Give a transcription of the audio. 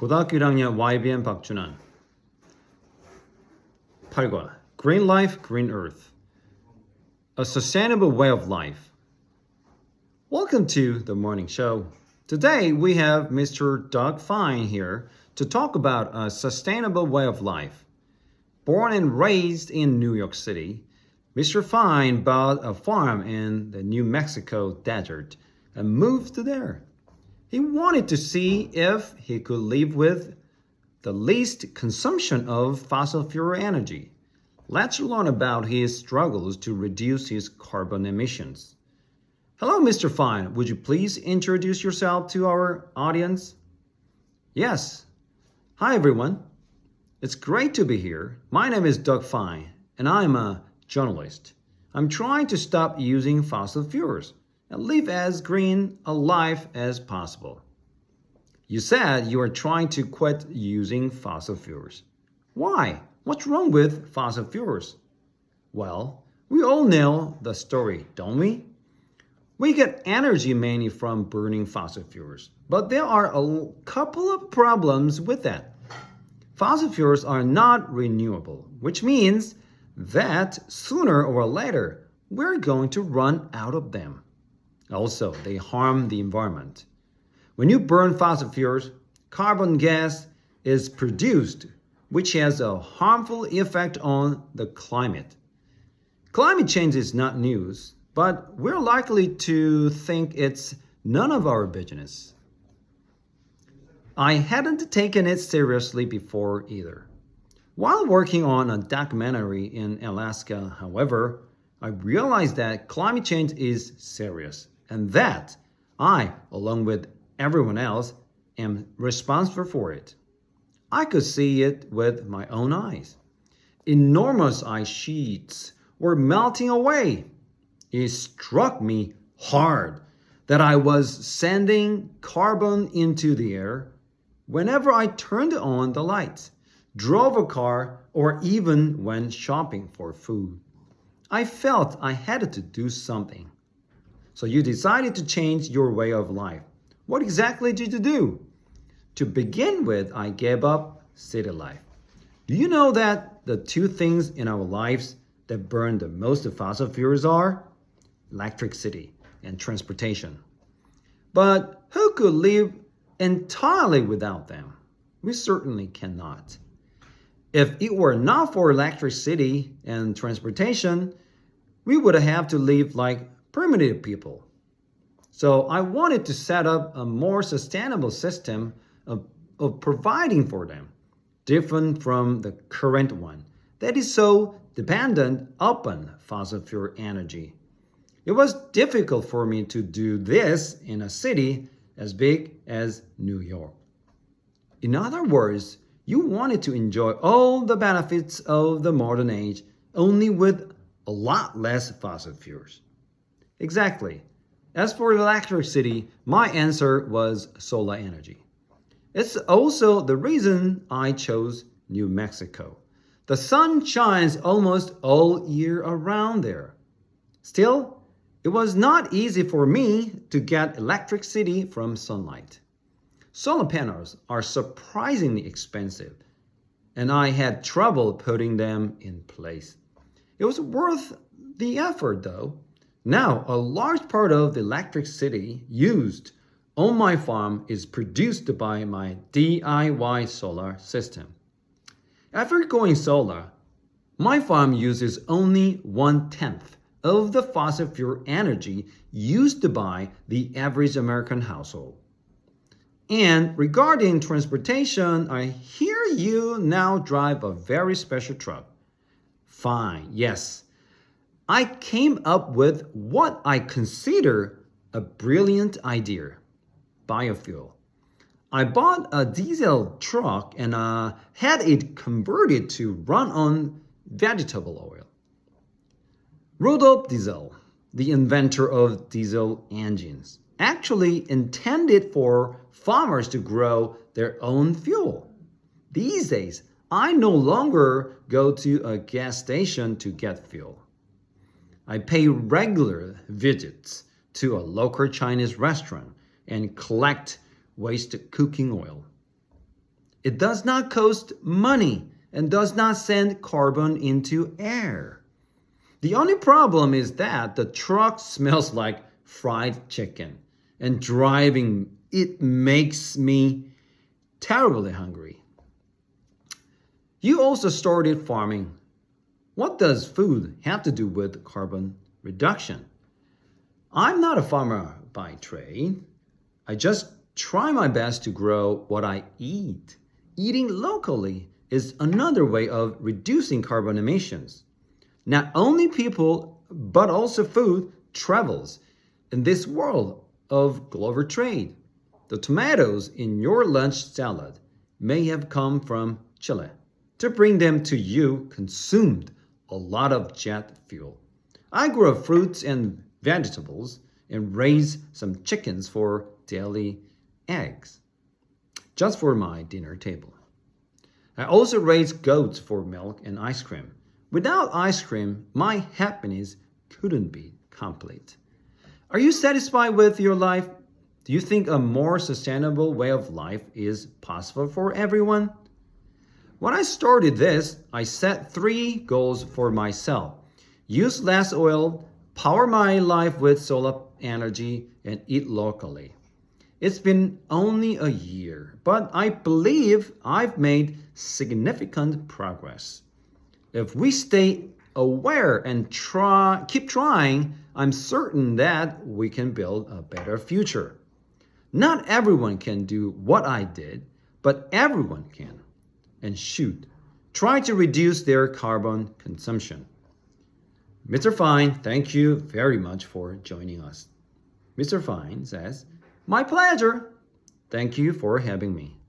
고등학교 1학년 YBN 박준환 8과 Green Life, Green Earth A Sustainable Way of Life. Welcome to the morning show. Today we have Mr. Doug Fine here to talk about a sustainable way of life. Born and raised in New York City, Mr. Fine bought a farm in the New Mexico desert and moved to there. He wanted to see if he could live with the least consumption of fossil fuel energy. Let's learn about his struggles to reduce his carbon emissions. Hello, Mr. Fine. Would you please introduce yourself to our audience? Yes. Hi, everyone. It's great to be here. My name is Doug Fine, and I'm a journalist. I'm trying to stop using fossil fuels and live as green a life as possible. You said you are trying to quit using fossil fuels. Why? What's wrong with fossil fuels? Well, we all know the story, don't we? We get energy mainly from burning fossil fuels, but there are a couple of problems with that. Fossil fuels are not renewable, which means that sooner or later, we're going to run out of them. Also, they harm the environment. When you burn fossil fuels, carbon gas is produced, which has a harmful effect on the climate. Climate change is not news, but we're likely to think it's none of our business. I hadn't taken it seriously before either. While working on a documentary in Alaska, however, I realized that climate change is serious and that I, along with everyone else, am responsible for it. I could see it with my own eyes. Enormous ice sheets were melting away. It struck me hard that I was sending carbon into the air whenever I turned on the lights, drove a car, or even went shopping for food. I felt I had to do something. So you decided to change your way of life. What exactly did you do? To begin with, I gave up city life. Do you know that the two things in our lives that burn the most fossil fuels are electricity and transportation? But who could live entirely without them? We certainly cannot. If it were not for electricity and transportation, we would have to live like primitive people. So I wanted to set up a more sustainable system of providing for them, different from the current one that is so dependent upon fossil fuel energy. It was difficult for me to do this in a city as big as New York. In other words, you wanted to enjoy all the benefits of the modern age only with a lot less fossil fuels. Exactly. As for electricity, my answer was solar energy. It's also the reason I chose New Mexico. The sun shines almost all year around there. Still, it was not easy for me to get electricity from sunlight. Solar panels are surprisingly expensive, and I had trouble putting them in place. It was worth the effort, though. Now, a large part of the electricity used on my farm is produced by my DIY solar system. After going solar, my farm uses only 1/10 of the fossil fuel energy used by the average American household. And regarding transportation, I hear you now drive a very special truck. Fine, yes. I came up with what I consider a brilliant idea, biofuel. I bought a diesel truck and had it converted to run on vegetable oil. Rudolf Diesel, the inventor of diesel engines, actually intended for farmers to grow their own fuel. These days, I no longer go to a gas station to get fuel. I pay regular visits to a local Chinese restaurant and collect waste cooking oil. It does not cost money and does not send carbon into air. The only problem is that the truck smells like fried chicken, and driving it makes me terribly hungry. You also started farming. What does food have to do with carbon reduction? I'm not a farmer by trade. I just try my best to grow what I eat. Eating locally is another way of reducing carbon emissions. Not only people, but also food travels in this world of global trade. The tomatoes in your lunch salad may have come from Chile. To bring them to you consumed a lot of jet fuel. I grow fruits and vegetables and raise some chickens for daily eggs, just for my dinner table. I also raise goats for milk and ice cream. Without ice cream, my happiness couldn't be complete. Are you satisfied with your life? Do you think a more sustainable way of life is possible for everyone? When I started this, I set 3 goals for myself. Use less oil, power my life with solar energy, and eat locally. It's been only a year, but I believe I've made significant progress. If we stay aware and keep trying, I'm certain that we can build a better future. Not everyone can do what I did, but everyone can and should try to reduce their carbon consumption. Mr. Fine, thank you very much for joining us. Mr. Fine says, "My pleasure. Thank you for having me."